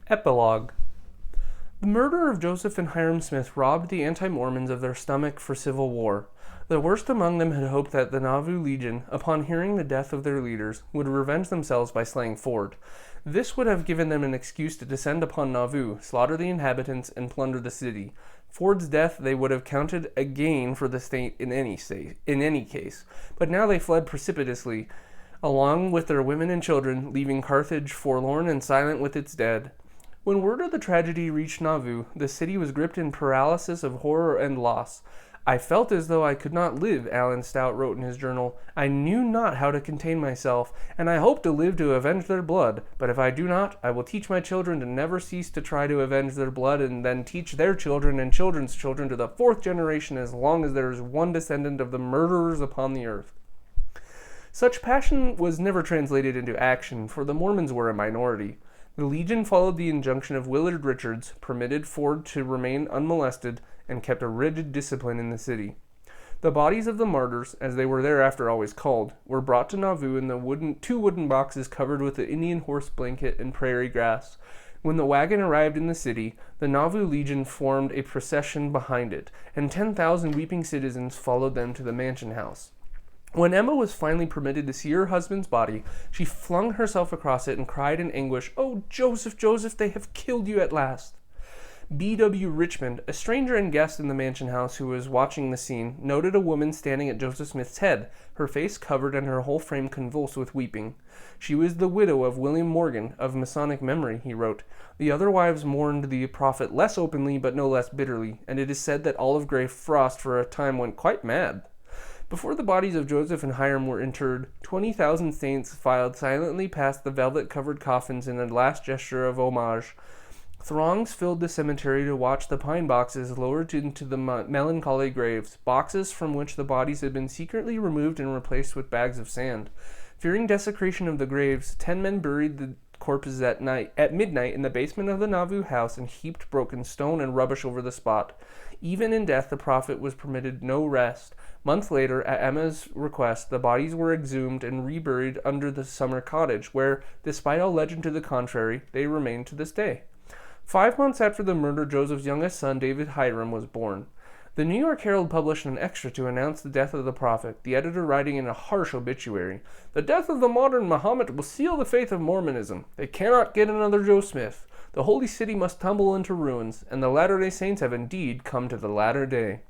Epilogue. The murder of Joseph and Hiram Smith robbed the anti-Mormons of their stomach for civil war. The worst among them had hoped that the Nauvoo Legion, upon hearing the death of their leaders, would revenge themselves by slaying Ford. This would have given them an excuse to descend upon Nauvoo, slaughter the inhabitants, and plunder the city. Ford's death they would have counted a gain for the state in any case, but now they fled precipitously, along with their women and children, leaving Carthage forlorn and silent with its dead. When word of the tragedy reached Nauvoo, the city was gripped in paralysis of horror and loss. "I felt as though I could not live," Alan Stout wrote in his journal. "I knew not how to contain myself, and I hope to live to avenge their blood. But if I do not, I will teach my children to never cease to try to avenge their blood, and then teach their children and children's children to the fourth generation, as long as there is one descendant of the murderers upon the earth." Such passion was never translated into action, for the Mormons were a minority. The Legion followed the injunction of Willard Richards, permitted Ford to remain unmolested, and kept a rigid discipline in the city. The bodies of the martyrs, as they were thereafter always called, were brought to Nauvoo in two wooden boxes covered with the Indian horse blanket and prairie grass. When the wagon arrived in the city, the Nauvoo Legion formed a procession behind it, and 10,000 weeping citizens followed them to the mansion house. When Emma was finally permitted to see her husband's body, she flung herself across it and cried in anguish, "Oh, Joseph, Joseph, they have killed you at last." B.W. Richmond, a stranger and guest in the mansion house who was watching the scene, noted a woman standing at Joseph Smith's head, her face covered and her whole frame convulsed with weeping. She was the widow of William Morgan, of Masonic memory, he wrote. The other wives mourned the prophet less openly but no less bitterly, and it is said that Olive Gray Frost for a time went quite mad. Before the bodies of Joseph and Hiram were interred, 20,000 saints filed silently past the velvet-covered coffins in a last gesture of homage. Throngs filled the cemetery to watch the pine boxes lowered into the melancholy graves, boxes from which the bodies had been secretly removed and replaced with bags of sand. Fearing desecration of the graves, 10 men buried the corpses at midnight in the basement of the Nauvoo house and heaped broken stone and rubbish over the spot. Even in death, the prophet was permitted no rest. Months later, at Emma's request, the bodies were exhumed and reburied under the summer cottage, where, despite all legend to the contrary, they remain to this day. 5 months after the murder, Joseph's youngest son, David Hiram, was born. The New York Herald published an extra to announce the death of the prophet, the editor writing in a harsh obituary, "The death of the modern Mahomet will seal the faith of Mormonism. They cannot get another Joe Smith. The holy city must tumble into ruins, and the Latter-day Saints have indeed come to the latter day."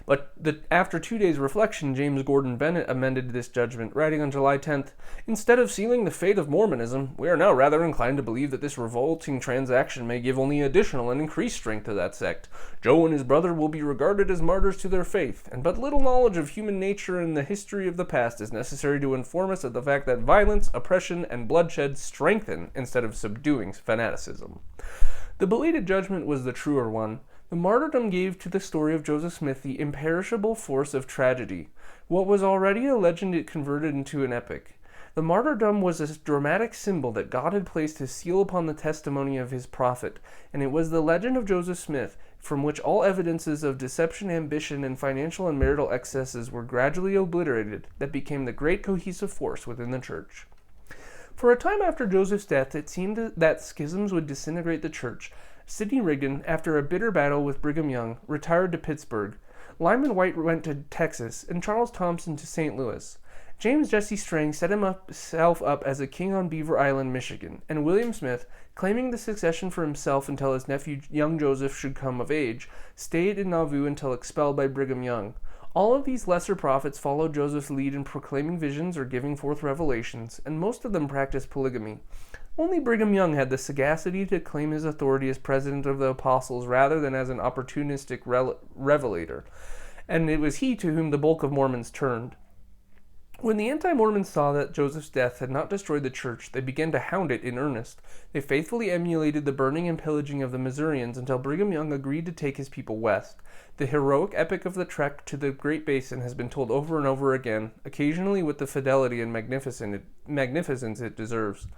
But after 2 days' reflection, James Gordon Bennett amended this judgment, writing on July 10th, "Instead of sealing the fate of Mormonism, we are now rather inclined to believe that this revolting transaction may give only additional and increased strength to that sect. Joe and his brother will be regarded as martyrs to their faith, and but little knowledge of human nature and the history of the past is necessary to inform us of the fact that violence, oppression, and bloodshed strengthen instead of subduing fanaticism." The belated judgment was the truer one. The martyrdom gave to the story of Joseph Smith the imperishable force of tragedy. What was already a legend it converted into an epic. The martyrdom was a dramatic symbol that God had placed his seal upon the testimony of his prophet, and it was the legend of Joseph Smith, from which all evidences of deception, ambition, and financial and marital excesses were gradually obliterated, that became the great cohesive force within the church. For a time after Joseph's death, it seemed that schisms would disintegrate the church. Sidney Rigdon, after a bitter battle with Brigham Young, retired to Pittsburgh. Lyman White went to Texas, and Charles Thompson to St. Louis. James Jesse Strang set himself up as a king on Beaver Island, Michigan, and William Smith, claiming the succession for himself until his nephew young Joseph should come of age, stayed in Nauvoo until expelled by Brigham Young. All of these lesser prophets followed Joseph's lead in proclaiming visions or giving forth revelations, and most of them practiced polygamy. Only Brigham Young had the sagacity to claim his authority as president of the apostles rather than as an opportunistic revelator, and it was he to whom the bulk of Mormons turned. When the anti-Mormons saw that Joseph's death had not destroyed the church, they began to hound it in earnest. They faithfully emulated the burning and pillaging of the Missourians until Brigham Young agreed to take his people west. The heroic epic of the trek to the Great Basin has been told over and over again, occasionally with the fidelity and magnificence it deserves.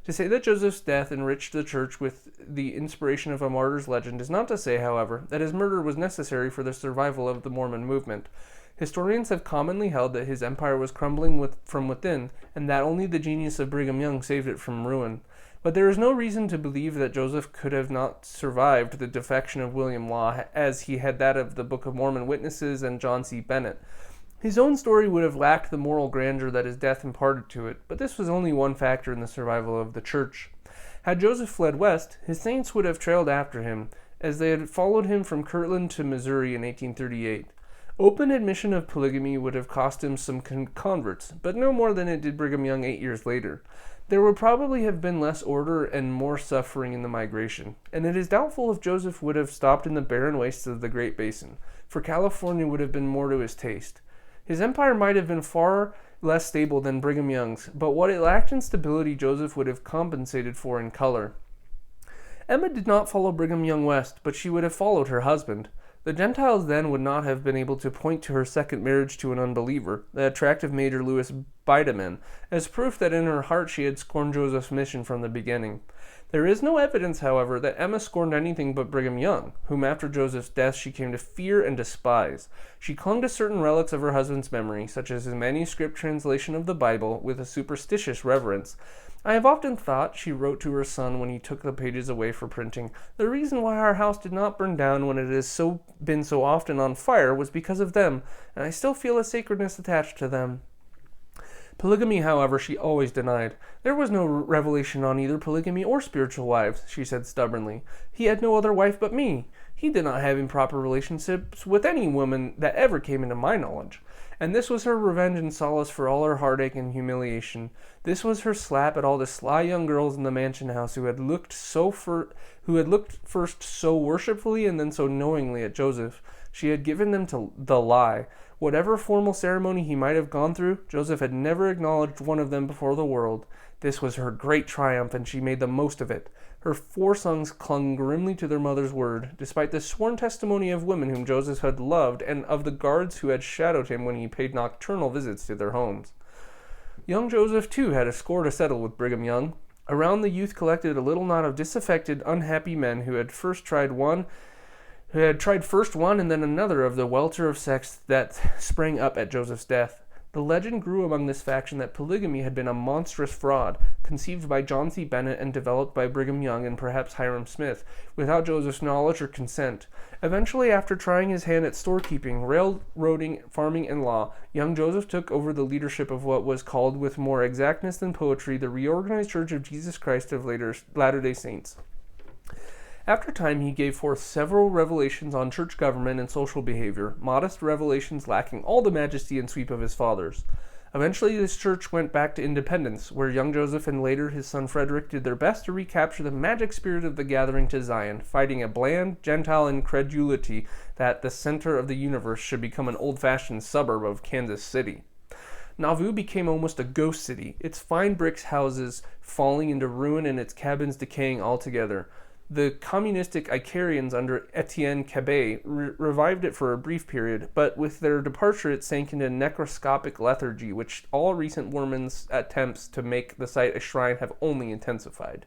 To say that Joseph's death enriched the church with the inspiration of a martyr's legend is not to say, however, that his murder was necessary for the survival of the Mormon movement. Historians have commonly held that his empire was crumbling from within, and that only the genius of Brigham Young saved it from ruin. But there is no reason to believe that Joseph could have not survived the defection of William Law, as he had that of the Book of Mormon witnesses and John C. Bennett. His own story would have lacked the moral grandeur that his death imparted to it, but this was only one factor in the survival of the church. Had Joseph fled west, his saints would have trailed after him, as they had followed him from Kirtland to Missouri in 1838. Open admission of polygamy would have cost him some converts, but no more than it did Brigham Young 8 years later. There would probably have been less order and more suffering in the migration, and it is doubtful if Joseph would have stopped in the barren wastes of the Great Basin, for California would have been more to his taste. His empire might have been far less stable than Brigham Young's, but what it lacked in stability Joseph would have compensated for in color. Emma did not follow Brigham Young west, but she would have followed her husband. The Gentiles then would not have been able to point to her second marriage to an unbeliever, the attractive Major Louis Bideman, as proof that in her heart she had scorned Joseph's mission from the beginning. There is no evidence, however, that Emma scorned anything but Brigham Young, whom after Joseph's death she came to fear and despise. She clung to certain relics of her husband's memory, such as his manuscript translation of the Bible, with a superstitious reverence. I have often thought, she wrote to her son when he took the pages away for printing, the reason why our house did not burn down when it has been so often on fire was because of them, and I still feel a sacredness attached to them. Polygamy, however, she always denied. There was no revelation on either polygamy or spiritual wives, she said stubbornly. He had no other wife but me. He did not have improper relationships with any woman that ever came into my knowledge. And this was her revenge and solace for all her heartache and humiliation. This was her slap at all the sly young girls in the mansion house who had looked first so worshipfully and then so knowingly at Joseph. She had given them to the lie. Whatever formal ceremony he might have gone through, Joseph had never acknowledged one of them before the world. This was her great triumph, and she made the most of it. Her 4 sons clung grimly to their mother's word, despite the sworn testimony of women whom Joseph had loved and of the guards who had shadowed him when he paid nocturnal visits to their homes. Young Joseph, too, had a score to settle with Brigham Young. Around the youth collected a little knot of disaffected, unhappy men who had tried first one and then another of the welter of sects that sprang up at Joseph's death. The legend grew among this faction that polygamy had been a monstrous fraud, conceived by John C. Bennett and developed by Brigham Young and perhaps Hiram Smith, without Joseph's knowledge or consent. Eventually, after trying his hand at storekeeping, railroading, farming, and law, young Joseph took over the leadership of what was called, with more exactness than poetry, the Reorganized Church of Jesus Christ of Latter-day Saints. After time, he gave forth several revelations on church government and social behavior, modest revelations lacking all the majesty and sweep of his father's. Eventually, this church went back to independence, where young Joseph and later his son Frederick did their best to recapture the magic spirit of the gathering to Zion, fighting a bland, Gentile incredulity that the center of the universe should become an old-fashioned suburb of Kansas City. Nauvoo became almost a ghost city, its fine brick houses falling into ruin and its cabins decaying altogether. The communistic Icarians under Etienne Cabet revived it for a brief period, but with their departure it sank into necroscopic lethargy, which all recent Mormons' attempts to make the site a shrine have only intensified.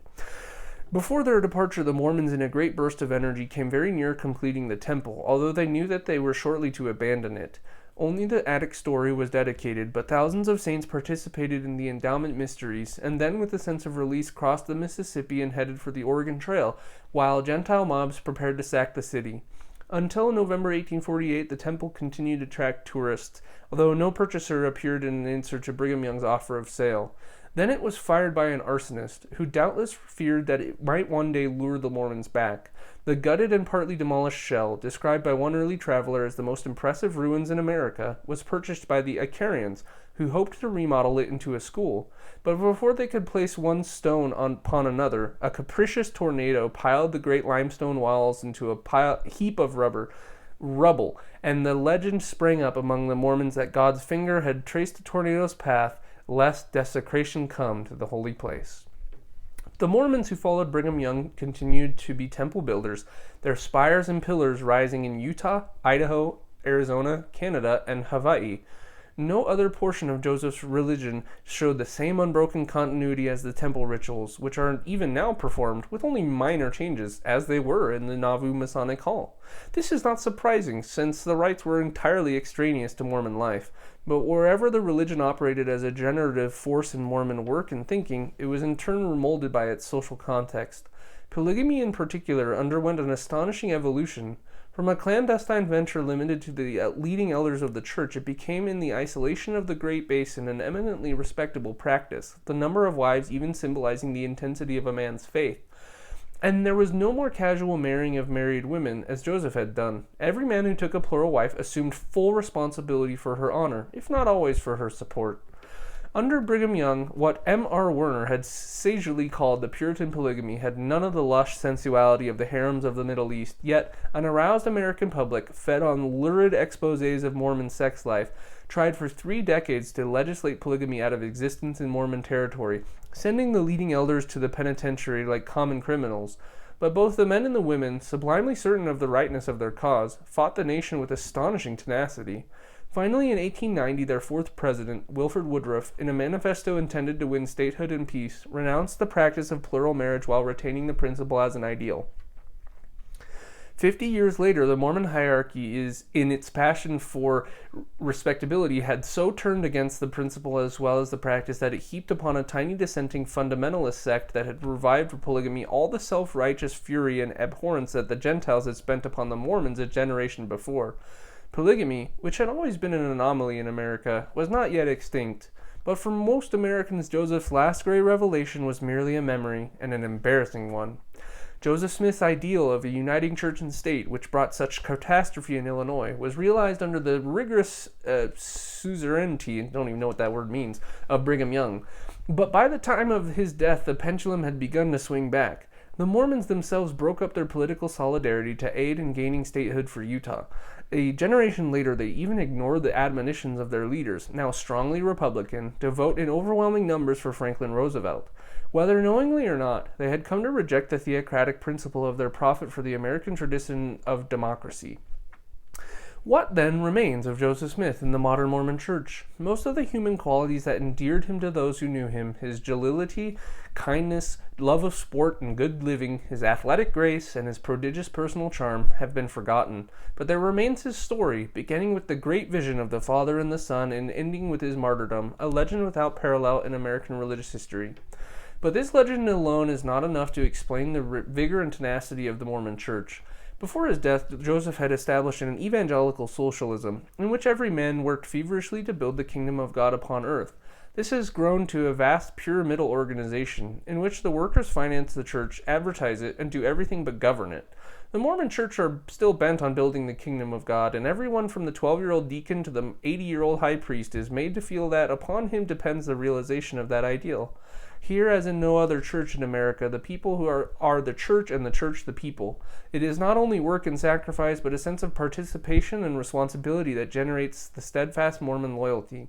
Before their departure, the Mormons, in a great burst of energy, came very near completing the temple, although they knew that they were shortly to abandon it. Only the attic story was dedicated, but thousands of saints participated in the endowment mysteries, and then with a sense of release crossed the Mississippi and headed for the Oregon Trail, while Gentile mobs prepared to sack the city. Until November 1848, the temple continued to attract tourists, although no purchaser appeared in answer to Brigham Young's offer of sale. Then it was fired by an arsonist, who doubtless feared that it might one day lure the Mormons back. The gutted and partly demolished shell, described by one early traveler as the most impressive ruins in America, was purchased by the Icarians, who hoped to remodel it into a school. But before they could place one stone upon another, a capricious tornado piled the great limestone walls into a heap of rubble, and the legend sprang up among the Mormons that God's finger had traced the tornado's path, lest desecration come to the holy place. The Mormons who followed Brigham Young continued to be temple builders, their spires and pillars rising in Utah, Idaho, Arizona, Canada, and Hawaii. No other portion of Joseph's religion showed the same unbroken continuity as the temple rituals, which are even now performed with only minor changes, as they were in the Nauvoo Masonic Hall. This is not surprising, since the rites were entirely extraneous to Mormon life, but wherever the religion operated as a generative force in Mormon work and thinking, it was in turn molded by its social context. Polygamy in particular underwent an astonishing evolution. From a clandestine venture limited to the leading elders of the church, it became in the isolation of the Great Basin an eminently respectable practice, the number of wives even symbolizing the intensity of a man's faith. And there was no more casual marrying of married women, as Joseph had done. Every man who took a plural wife assumed full responsibility for her honor, if not always for her support. Under Brigham Young, what M.R. Werner had sagely called the Puritan polygamy had none of the lush sensuality of the harems of the Middle East, yet an aroused American public, fed on lurid exposés of Mormon sex life, tried for 3 decades to legislate polygamy out of existence in Mormon territory, sending the leading elders to the penitentiary like common criminals. But both the men and the women, sublimely certain of the rightness of their cause, fought the nation with astonishing tenacity. Finally, in 1890, their 4th president, Wilford Woodruff, in a manifesto intended to win statehood and peace, renounced the practice of plural marriage while retaining the principle as an ideal. 50 years later, the Mormon hierarchy in its passion for respectability, had so turned against the principle as well as the practice that it heaped upon a tiny dissenting fundamentalist sect that had revived polygamy all the self-righteous fury and abhorrence that the Gentiles had spent upon the Mormons a generation before. Polygamy, which had always been an anomaly in America, was not yet extinct, but for most Americans Joseph's last great revelation was merely a memory, and an embarrassing one. Joseph Smith's ideal of a uniting church and state, which brought such catastrophe in Illinois, was realized under the rigorous suzerainty, don't even know what that word means, of Brigham Young. But by the time of his death, the pendulum had begun to swing back. The Mormons themselves broke up their political solidarity to aid in gaining statehood for Utah. A generation later, they even ignored the admonitions of their leaders, now strongly Republican, to vote in overwhelming numbers for Franklin Roosevelt. Whether knowingly or not, they had come to reject the theocratic principle of their prophet for the American tradition of democracy. What, then, remains of Joseph Smith in the modern Mormon Church? Most of the human qualities that endeared him to those who knew him, his jollity, kindness, love of sport and good living, his athletic grace, and his prodigious personal charm, have been forgotten. But there remains his story, beginning with the great vision of the Father and the Son, and ending with his martyrdom, a legend without parallel in American religious history. But this legend alone is not enough to explain the vigor and tenacity of the Mormon Church. Before his death, Joseph had established an evangelical socialism, in which every man worked feverishly to build the kingdom of God upon earth. This has grown to a vast pyramidal organization, in which the workers finance the church, advertise it, and do everything but govern it. The Mormon Church are still bent on building the kingdom of God, and everyone from the 12-year-old deacon to the 80-year-old high priest is made to feel that upon him depends the realization of that ideal. Here, as in no other church in America, the people who are the church and the church the people. It is not only work and sacrifice, but a sense of participation and responsibility that generates the steadfast Mormon loyalty.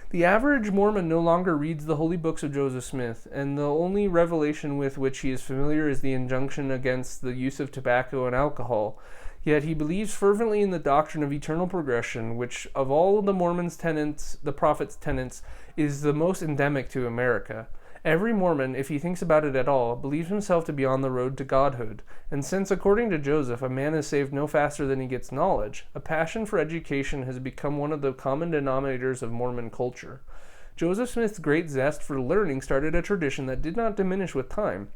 The average Mormon no longer reads the holy books of Joseph Smith, and the only revelation with which he is familiar is the injunction against the use of tobacco and alcohol. Yet he believes fervently in the doctrine of eternal progression, which, of all the Mormon's tenets, the prophet's tenets, is the most endemic to America. Every Mormon, if he thinks about it at all, believes himself to be on the road to godhood, and since, according to Joseph, a man is saved no faster than he gets knowledge, a passion for education has become one of the common denominators of Mormon culture. Joseph Smith's great zest for learning started a tradition that did not diminish with time.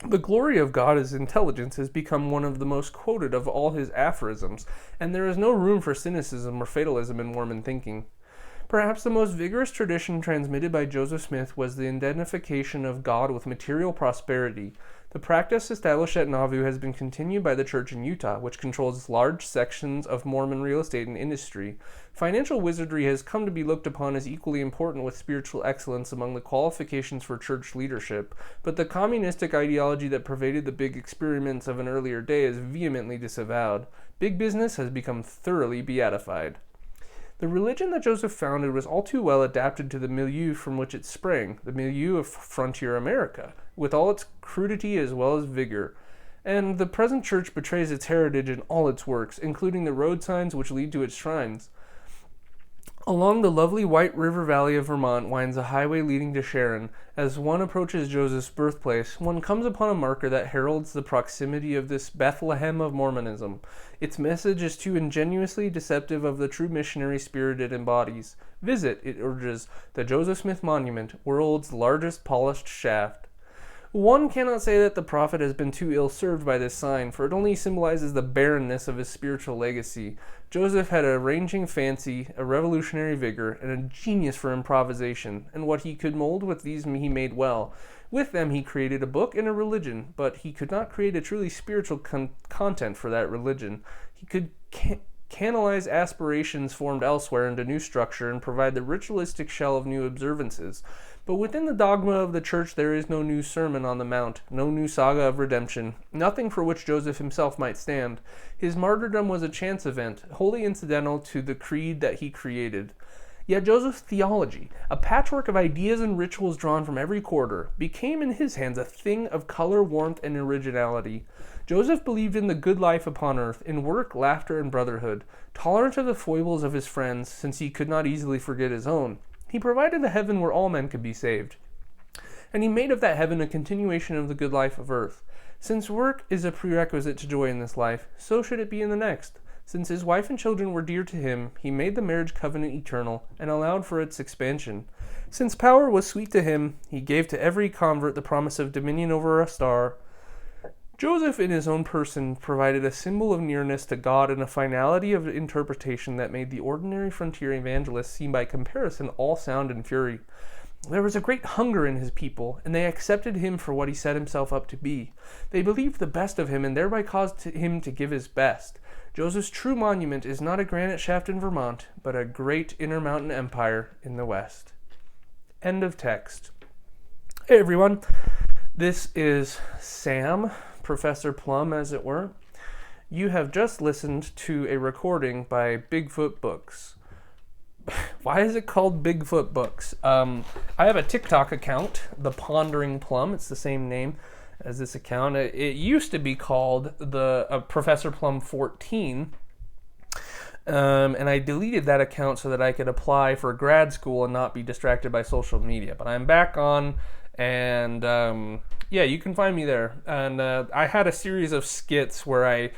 The glory of God's intelligence has become one of the most quoted of all his aphorisms, and there is no room for cynicism or fatalism in Mormon thinking. Perhaps the most vigorous tradition transmitted by Joseph Smith was the identification of God with material prosperity. The practice established at Nauvoo has been continued by the church in Utah, which controls large sections of Mormon real estate and industry. Financial wizardry has come to be looked upon as equally important with spiritual excellence among the qualifications for church leadership, but the communistic ideology that pervaded the big experiments of an earlier day is vehemently disavowed. Big business has become thoroughly beatified. The religion that Joseph founded was all too well adapted to the milieu from which it sprang, the milieu of frontier America, with all its crudity as well as vigor. And the present church betrays its heritage in all its works, including the road signs which lead to its shrines. Along the lovely White River Valley of Vermont winds a highway leading to Sharon. As one approaches Joseph's birthplace, one comes upon a marker that heralds the proximity of this Bethlehem of Mormonism. Its message is too ingenuously deceptive of the true missionary spirit it embodies. Visit, it urges, the Joseph Smith Monument, world's largest polished shaft. One cannot say that the prophet has been too ill-served by this sign, for it only symbolizes the barrenness of his spiritual legacy. Joseph had a ranging fancy, a revolutionary vigor, and a genius for improvisation, and what he could mold with these he made well. With them he created a book and a religion, but he could not create a truly spiritual content for that religion. He could canalize aspirations formed elsewhere into new structure and provide the ritualistic shell of new observances. But within the dogma of the church there is no new Sermon on the Mount, no new saga of redemption, nothing for which Joseph himself might stand. His martyrdom was a chance event, wholly incidental to the creed that he created. Yet Joseph's theology, a patchwork of ideas and rituals drawn from every quarter, became in his hands a thing of color, warmth, and originality. Joseph believed in the good life upon earth, in work, laughter, and brotherhood, tolerant of the foibles of his friends, since he could not easily forget his own. He provided a heaven where all men could be saved. And he made of that heaven a continuation of the good life of earth. Since work is a prerequisite to joy in this life, so should it be in the next. Since his wife and children were dear to him, he made the marriage covenant eternal, and allowed for its expansion. Since power was sweet to him, he gave to every convert the promise of dominion over a star. Joseph in his own person provided a symbol of nearness to God and a finality of interpretation that made the ordinary frontier evangelist seem by comparison all sound and fury. There was a great hunger in his people, and they accepted him for what he set himself up to be. They believed the best of him and thereby caused him to give his best. Joseph's true monument is not a granite shaft in Vermont, but a great intermountain empire in the West. End of text. Hey everyone, this is Sam, Professor Plumb, as it were. You have just listened to a recording by Bigfoot Books. Why is it called Bigfoot Books? I have a TikTok account, The Pondering Plumb. It's the same name as this account. It used to be called the Professor Plumb 14, and I deleted that account so that I could apply for grad school and not be distracted by social media. But I'm back on, and yeah, you can find me there. And I had a series of skits where I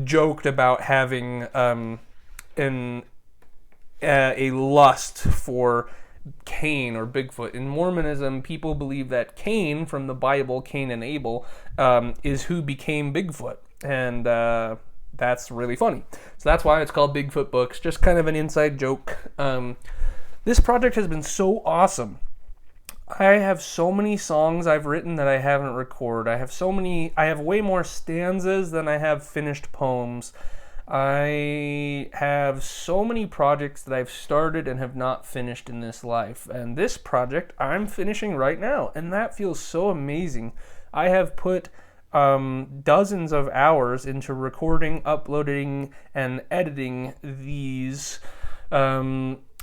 joked about having a lust for Cain or Bigfoot. In Mormonism, people believe that Cain from the Bible, Cain and Abel, is who became Bigfoot. And that's really funny. So that's why it's called Bigfoot Books. Just kind of an inside joke. This project has been so awesome. I have so many songs I've written that I haven't recorded. I have way more stanzas than I have finished poems. I have so many projects that I've started and have not finished in this life. And this project I'm finishing right now, and that feels so amazing. I have put dozens of hours into recording, uploading, and editing these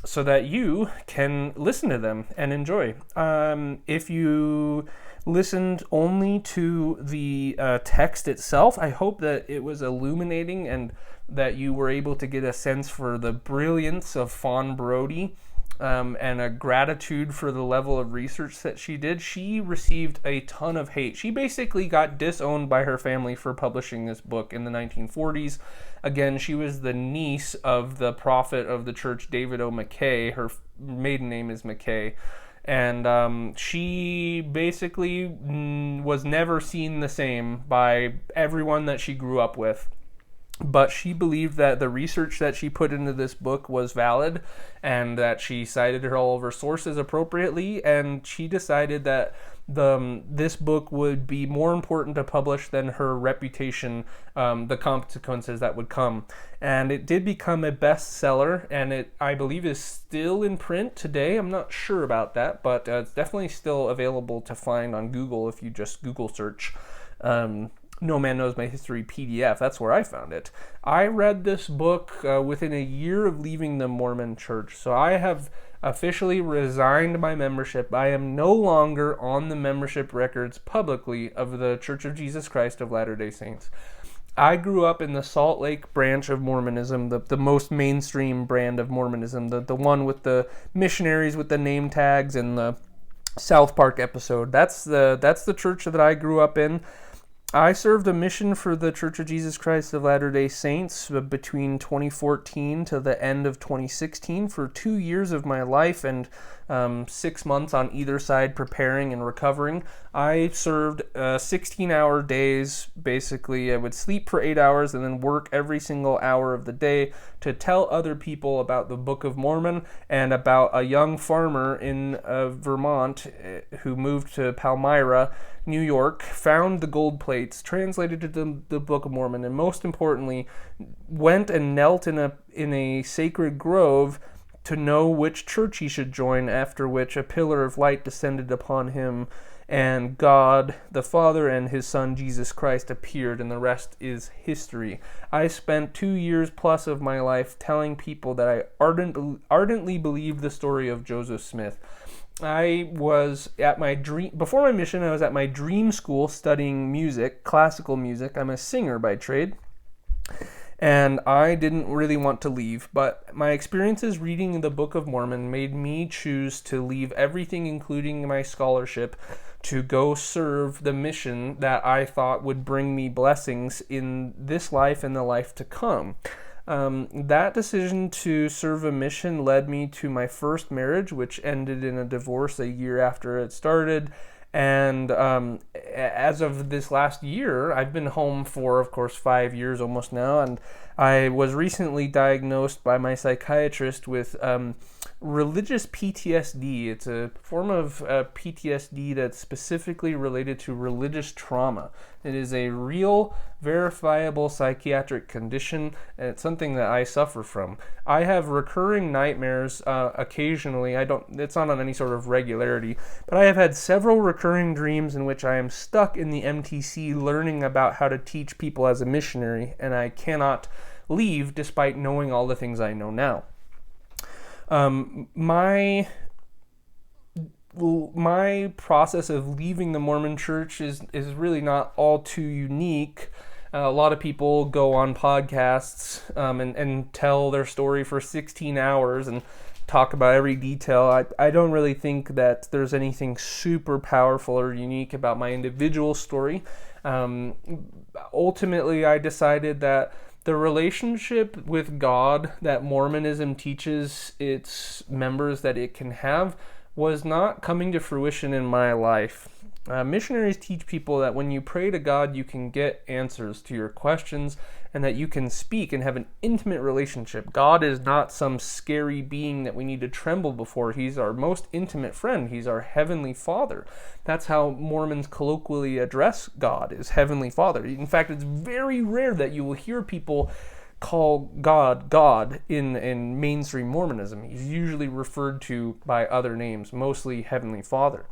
so that you can listen to them and enjoy. If you listened only to the text itself, I hope that it was illuminating and that you were able to get a sense for the brilliance of Fawn Brodie and a gratitude for the level of research that she did. She received a ton of hate. She basically got disowned by her family for publishing this book in the 1940s. Again, she was the niece of the prophet of the church, David O. McKay. Her maiden name is McKay. And she basically was never seen the same by everyone that she grew up with. But she believed that the research that she put into this book was valid and that she cited all of her sources appropriately, and she decided that this book would be more important to publish than her reputation, the consequences that would come. And it did become a bestseller, and it, I believe, is still in print today. I'm not sure about that, but it's definitely still available to find on Google if you just Google search No Man Knows My History PDF. That's where I found it. I read this book within a year of leaving the Mormon church, so I have officially resigned my membership. I am no longer on the membership records publicly of the Church of Jesus Christ of Latter-day Saints. I grew up in the Salt Lake branch of Mormonism, the most mainstream brand of Mormonism, the one with the missionaries with the name tags and the South Park episode. That's the church that I grew up in. I served a mission for the Church of Jesus Christ of Latter-day Saints between 2014 to the end of 2016 for 2 years of my life, and 6 months on either side preparing and recovering. I served 16-hour days. Basically, I would sleep for 8 hours and then work every single hour of the day to tell other people about the Book of Mormon and about a young farmer in Vermont who moved to Palmyra, New York, found the gold plates, translated to the Book of Mormon, and most importantly, went and knelt in a sacred grove to know which church he should join, after which a pillar of light descended upon him, and God, the Father, and his Son, Jesus Christ, appeared, and the rest is history. I spent 2 years plus of my life telling people that I ardently believed the story of Joseph Smith. I was at before my mission, I was at my dream school studying music, classical music. I'm a singer by trade. And I didn't really want to leave, but my experiences reading the Book of Mormon made me choose to leave everything, including my scholarship, to go serve the mission that I thought would bring me blessings in this life and the life to come. That decision to serve a mission led me to my first marriage, which ended in a divorce a year after it started. And as of this last year, I've been home for, of course, 5 years almost now, and I was recently diagnosed by my psychiatrist with religious PTSD. It's a form of PTSD that's specifically related to religious trauma. It is a real, verifiable psychiatric condition, and it's something that I suffer from. I have recurring nightmares occasionally. It's not on any sort of regularity, but I have had several recurring dreams in which I am stuck in the MTC learning about how to teach people as a missionary, and I cannot leave despite knowing all the things I know now. My process of leaving the Mormon Church is really not all too unique. A lot of people go on podcasts and tell their story for 16 hours and talk about every detail. I don't really think that there's anything super powerful or unique about my individual story. Ultimately, I decided that the relationship with God that Mormonism teaches its members that it can have was not coming to fruition in my life. Missionaries teach people that when you pray to God, you can get answers to your questions and that you can speak and have an intimate relationship. God is not some scary being that we need to tremble before. He's our most intimate friend. He's our Heavenly Father. That's how Mormons colloquially address God, is Heavenly Father. In fact, it's very rare that you will hear people call God in mainstream Mormonism. He's usually referred to by other names, mostly Heavenly Father.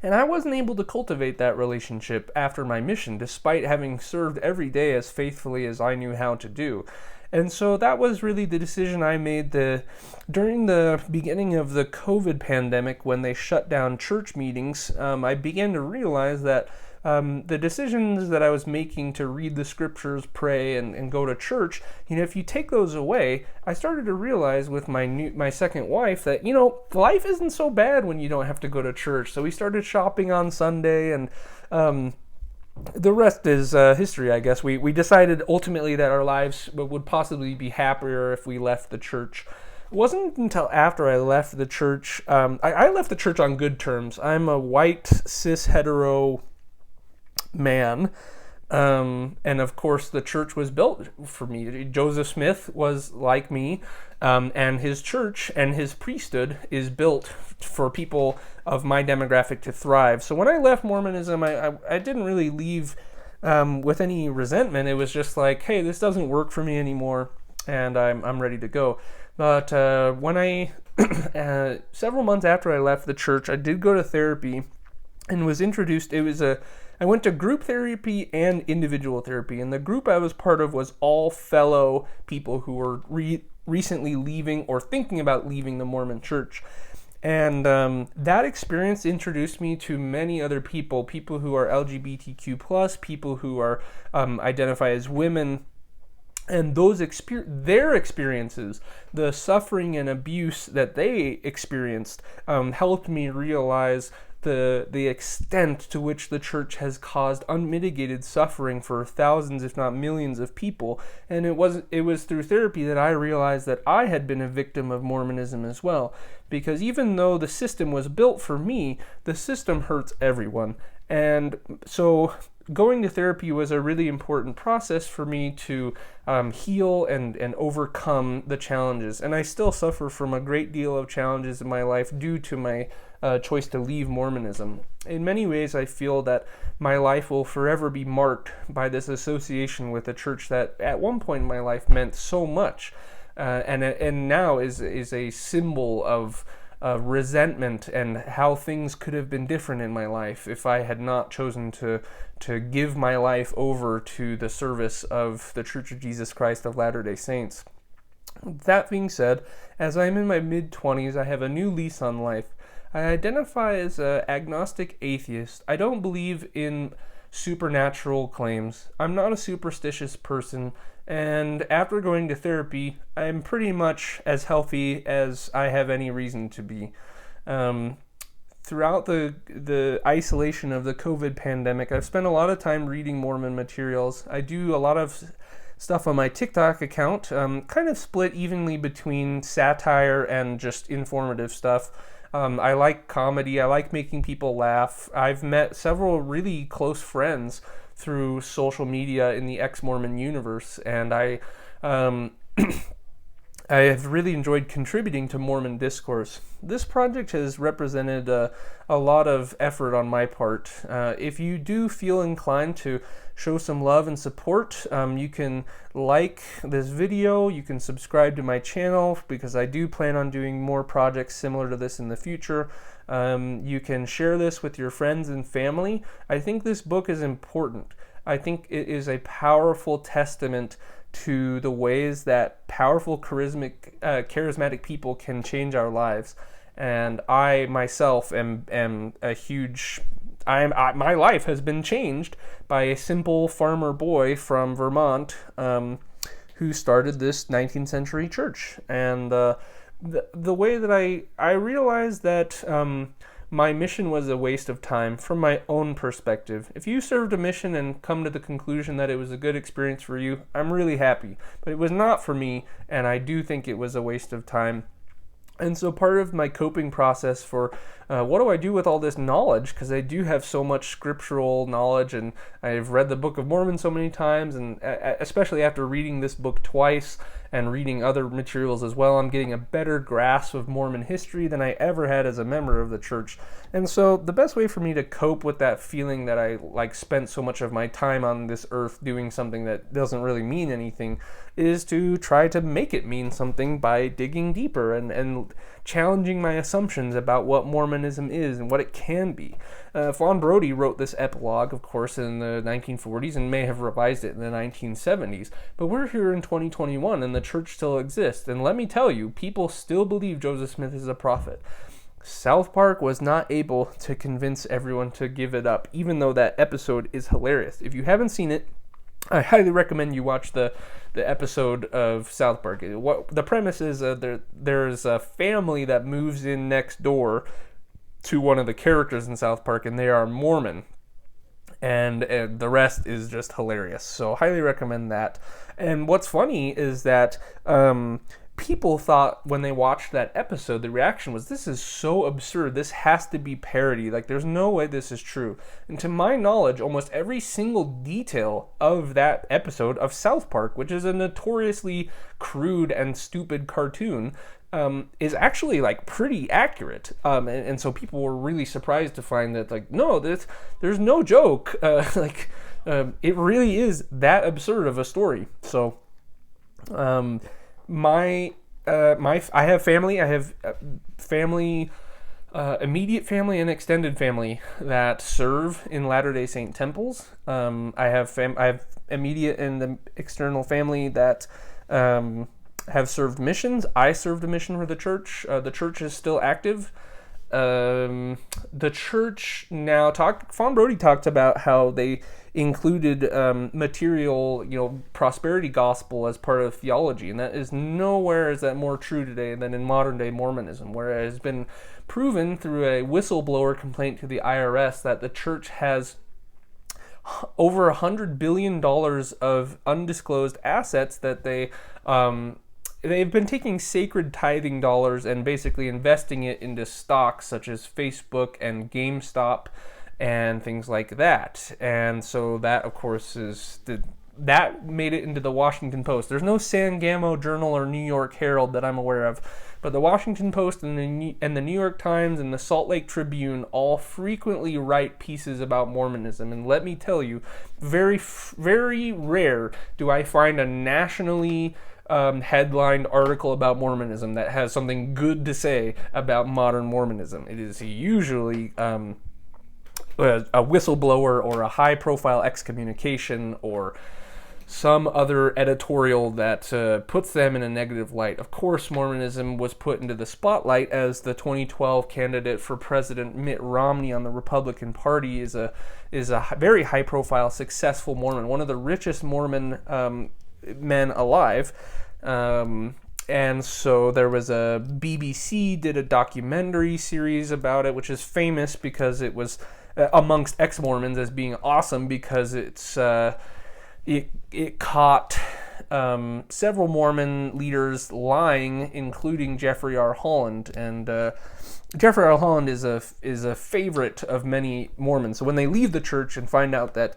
And I wasn't able to cultivate that relationship after my mission, despite having served every day as faithfully as I knew how to do. And so that was really the decision I made during the beginning of the COVID pandemic, when they shut down church meetings. I began to realize that the decisions that I was making to read the scriptures, pray, and go to church, if you take those away, I started to realize with my second wife that, life isn't so bad when you don't have to go to church. So we started shopping on Sunday, and the rest is history, I guess. We decided ultimately that our lives would possibly be happier if we left the church. It wasn't until after I left the church, I left the church on good terms. I'm a white, cis, hetero man, and of course the church was built for me. Joseph Smith was like me, and his church and his priesthood is built for people of my demographic to thrive. So when I left Mormonism, I didn't really leave with any resentment. It was just like, hey, this doesn't work for me anymore, and I'm ready to go. But when I several months after I left the church, I did go to therapy and was introduced. I went to group therapy and individual therapy, and the group I was part of was all fellow people who were recently leaving or thinking about leaving the Mormon Church. And that experience introduced me to many other people who are LGBTQ+, people who are identify as women, and their experiences, the suffering and abuse that they experienced, helped me realize the extent to which the church has caused unmitigated suffering for thousands, if not millions, of people. And it was through therapy that I realized that I had been a victim of Mormonism as well. Because even though the system was built for me, the system hurts everyone. And so going to therapy was a really important process for me to heal and overcome the challenges. And I still suffer from a great deal of challenges in my life due to my choice to leave Mormonism. In many ways, I feel that my life will forever be marked by this association with a church that at one point in my life meant so much, and now is a symbol of resentment and how things could have been different in my life if I had not chosen to give my life over to the service of the Church of Jesus Christ of Latter-day Saints. That being said, as I'm in my mid-20s, I have a new lease on life. I identify as an agnostic atheist. I don't believe in supernatural claims. I'm not a superstitious person, and after going to therapy, I'm pretty much as healthy as I have any reason to be. Throughout the isolation of the COVID pandemic, I've spent a lot of time reading Mormon materials. I do a lot of stuff on my TikTok account, kind of split evenly between satire and just informative stuff. I like comedy. I like making people laugh. I've met several really close friends through social media in the ex-Mormon universe, and I have really enjoyed contributing to Mormon discourse. This project has represented a lot of effort on my part. If you do feel inclined to show some love and support, you can like this video, you can subscribe to my channel, because I do plan on doing more projects similar to this in the future. You can share this with your friends and family. I think this book is important. I think it is a powerful testament to the ways that powerful, charismatic people can change our lives. And I myself am a huge... my life has been changed by a simple farmer boy from Vermont who started this 19th century church. And the way that I realized that my mission was a waste of time from my own perspective. If you served a mission and come to the conclusion that it was a good experience for you, I'm really happy. But it was not for me, and I do think it was a waste of time. And so part of my coping process for what do I do with all this knowledge, because I do have so much scriptural knowledge, and I've read the Book of Mormon so many times, and especially after reading this book twice and reading other materials as well, I'm getting a better grasp of Mormon history than I ever had as a member of the church. And so the best way for me to cope with that feeling that I spent so much of my time on this earth doing something that doesn't really mean anything is to try to make it mean something by digging deeper and challenging my assumptions about what Mormonism is and what it can be. Fawn Brodie wrote this epilogue, of course, in the 1940s and may have revised it in the 1970s. But we're here in 2021 and the church still exists. And let me tell you, people still believe Joseph Smith is a prophet. South Park was not able to convince everyone to give it up, even though that episode is hilarious. If you haven't seen it, I highly recommend you watch the episode of South Park. What the premise is, there's a family that moves in next door to one of the characters in South Park, and they are Mormon. And the rest is just hilarious. So highly recommend that. And what's funny is that people thought when they watched that episode, the reaction was, this is so absurd. This has to be parody. There's no way this is true. And to my knowledge, almost every single detail of that episode of South Park, which is a notoriously crude and stupid cartoon, is actually pretty accurate. And so people were really surprised to find that no, there's no joke. It really is that absurd of a story. So I have family. I have family, immediate family and extended family that serve in Latter-day Saint temples. I have immediate and external family that have served missions. I served a mission for the church. The church is still active. The church now Fawn Brodie talked about how they included material, prosperity gospel as part of theology, and that is nowhere is that more true today than in modern day Mormonism, where it has been proven through a whistleblower complaint to the IRS that the church has over $100 billion of undisclosed assets that they've been taking sacred tithing dollars and basically investing it into stocks such as Facebook and GameStop and things like that. And so that, of course, that made it into the Washington Post. There's no Sangamo Journal or New York Herald that I'm aware of, but the Washington Post and the New York Times and the Salt Lake Tribune all frequently write pieces about Mormonism. And let me tell you, very, very rare do I find a nationally headlined article about Mormonism that has something good to say about modern Mormonism. It is usually a whistleblower or a high-profile excommunication or some other editorial that puts them in a negative light. Of course, Mormonism was put into the spotlight as the 2012 candidate for President Mitt Romney on the Republican Party is a very high-profile, successful Mormon, one of the richest Mormon men alive. And so there was a BBC did a documentary series about it, which is famous because it was amongst ex-Mormons as being awesome because it caught several Mormon leaders lying, including Jeffrey R. Holland. And Jeffrey R. Holland is a favorite of many Mormons. So when they leave the church and find out that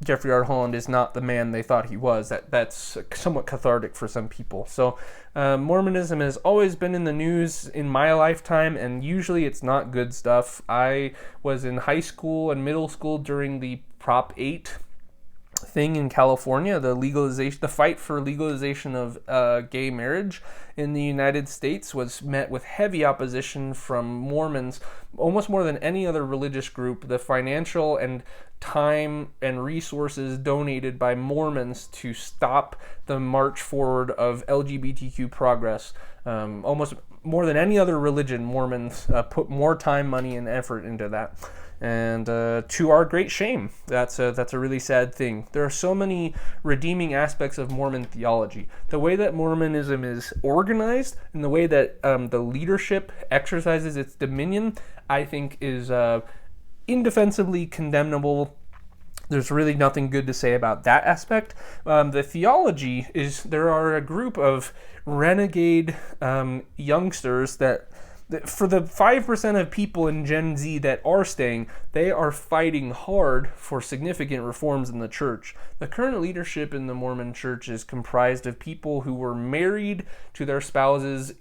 Jeffrey R. Holland is not the man they thought he was, that's somewhat cathartic for some people. So Mormonism has always been in the news in my lifetime, and usually it's not good stuff. I was in high school and middle school during the Prop 8 thing in California, the fight for legalization of gay marriage in the United States was met with heavy opposition from Mormons, almost more than any other religious group. The financial and time and resources donated by Mormons to stop the march forward of LGBTQ progress, almost more than any other religion, Mormons put more time, money, and effort into that. And to our great shame, that's a really sad thing. There are so many redeeming aspects of Mormon theology. The way that Mormonism is organized and the way that the leadership exercises its dominion, I think, is indefensibly condemnable. There's really nothing good to say about that aspect. The theology is, there are a group of renegade youngsters that, for the 5% of people in Gen Z that are staying, they are fighting hard for significant reforms in the church. The current leadership in the Mormon church is comprised of people who were married to their spouses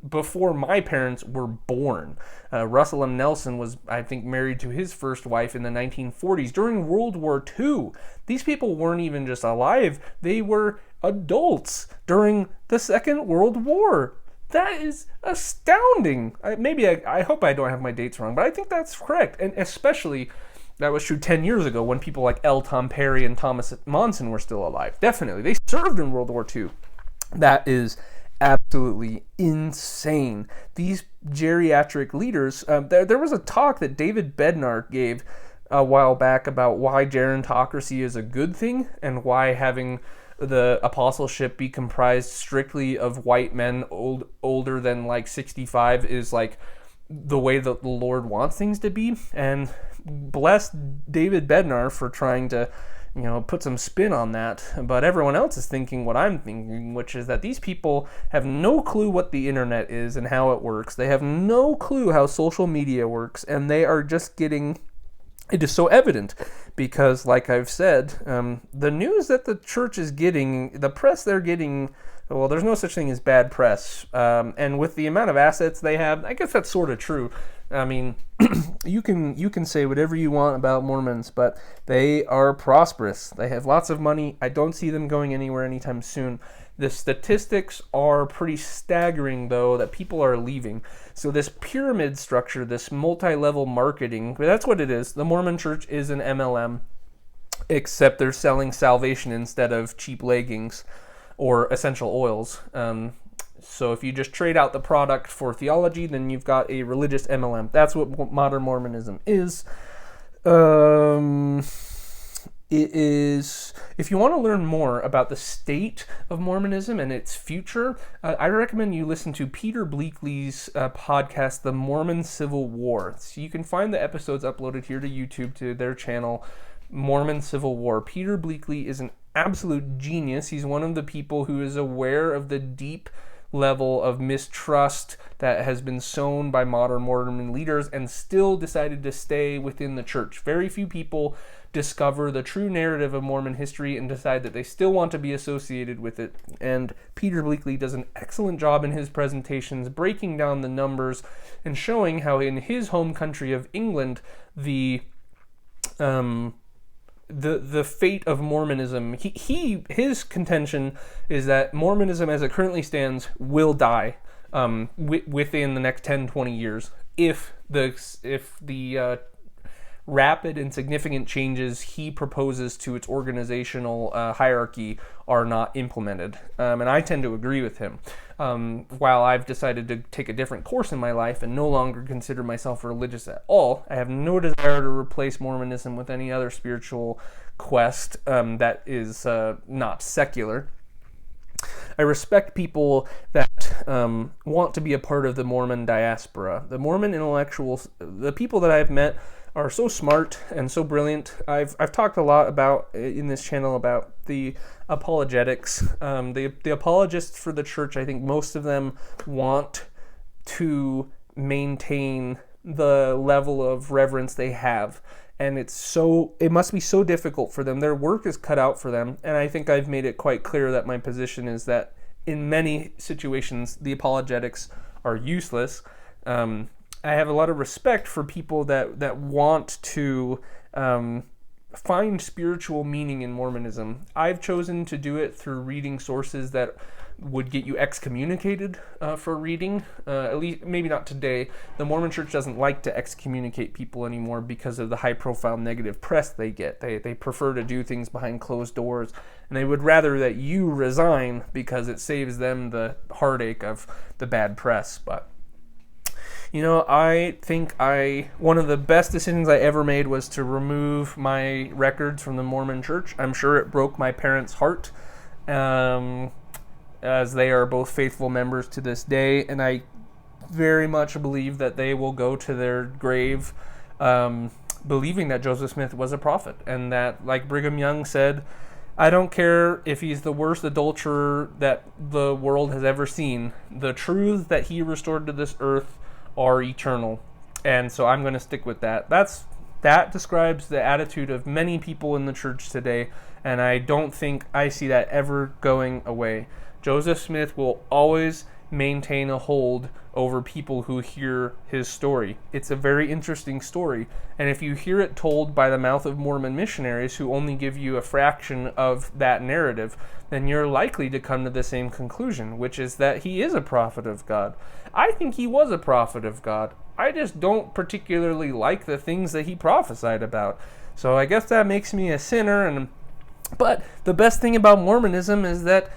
before my parents were born. Russell M. Nelson was, I think, married to his first wife in the 1940s during World War II. These people weren't even just alive, they were adults during the Second World War. That is astounding. I hope I don't have my dates wrong, but I think that's correct. And especially, that was true 10 years ago when people like L. Tom Perry and Thomas Monson were still alive. Definitely. They served in World War II. That is absolutely insane. These geriatric leaders, there was a talk that David Bednar gave a while back about why gerontocracy is a good thing and why having the apostleship be comprised strictly of white men older than like 65 is like the way that the Lord wants things to be. And bless David Bednar for trying to, put some spin on that. But everyone else is thinking what I'm thinking, which is that these people have no clue what the internet is and how it works. They have no clue how social media works, and they are just getting... It is so evident because, like I've said, the news that the church is getting, the press they're getting, well, there's no such thing as bad press. And with the amount of assets they have, I guess that's sort of true. I mean, you can say whatever you want about Mormons, but they are prosperous. They have lots of money. I don't see them going anywhere anytime soon. The statistics are pretty staggering, though, that people are leaving. So this pyramid structure, this multi-level marketing, that's what it is. The Mormon church is an MLM, except they're selling salvation instead of cheap leggings. or essential oils. So if you just trade out the product for theology, then you've got a religious MLM. That's what modern Mormonism is. It is, if you want to learn more about the state of Mormonism and its future, I recommend you listen to Peter Bleakley's podcast, The Mormon Civil War. So you can find the episodes uploaded here to YouTube to their channel, Mormon Civil War. Peter Bleakley is an absolute genius. He's one of the people who is aware of the deep level of mistrust that has been sown by modern Mormon leaders and still decided to stay within the church. Very few people discover the true narrative of Mormon history and decide that they still want to be associated with it. And Peter Bleakley does an excellent job in his presentations breaking down the numbers and showing how in his home country of England, the fate of Mormonism, his contention is that Mormonism as it currently stands will die within the next 10-20 years if the rapid and significant changes he proposes to its organizational hierarchy are not implemented. And I tend to agree with him. While I've decided to take a different course in my life and no longer consider myself religious at all, I have no desire to replace Mormonism with any other spiritual quest that is not secular. I respect people that want to be a part of the Mormon diaspora. The Mormon intellectuals, the people that I've met, are so smart and so brilliant. I've talked a lot about in this channel about the apologetics. The apologists for the church, I think most of them want to maintain the level of reverence they have. And it must be so difficult for them. Their work is cut out for them. And I think I've made it quite clear that my position is that in many situations, the apologetics are useless. I have a lot of respect for people that want to find spiritual meaning in Mormonism. I've chosen to do it through reading sources that would get you excommunicated for reading. At least, maybe not today. The Mormon Church doesn't like to excommunicate people anymore because of the high-profile negative press they get. They prefer to do things behind closed doors, and they would rather that you resign because it saves them the heartache of the bad press. But I think one of the best decisions I ever made was to remove my records from the Mormon Church. I'm sure it broke my parents' heart, as they are both faithful members to this day, and I very much believe that they will go to their grave believing that Joseph Smith was a prophet, and that, like Brigham Young said, I don't care if he's the worst adulterer that the world has ever seen. The truths that he restored to this earth are eternal, and so I'm going to stick with that. That describes the attitude of many people in the church today, and I don't think I see that ever going away. Joseph Smith will always maintain a hold over people who hear his story. It's a very interesting story, and if you hear it told by the mouth of Mormon missionaries who only give you a fraction of that narrative, then you're likely to come to the same conclusion, which is that he is a prophet of God. I think he was a prophet of God. I just don't particularly like the things that he prophesied about. So I guess that makes me a sinner. But the best thing about Mormonism is that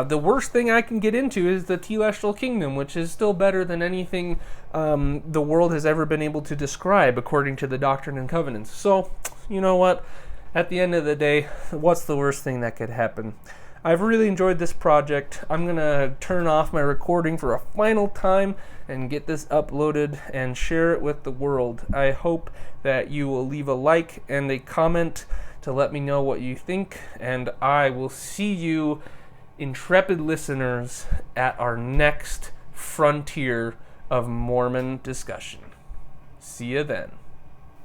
the worst thing I can get into is the telestial kingdom, which is still better than anything the world has ever been able to describe according to the Doctrine and Covenants. So, you know what? At the end of the day, what's the worst thing that could happen? I've really enjoyed this project. I'm going to turn off my recording for a final time and get this uploaded and share it with the world. I hope that you will leave a like and a comment to let me know what you think, and I will see you, intrepid listeners, at our next frontier of Mormon discussion. See you then.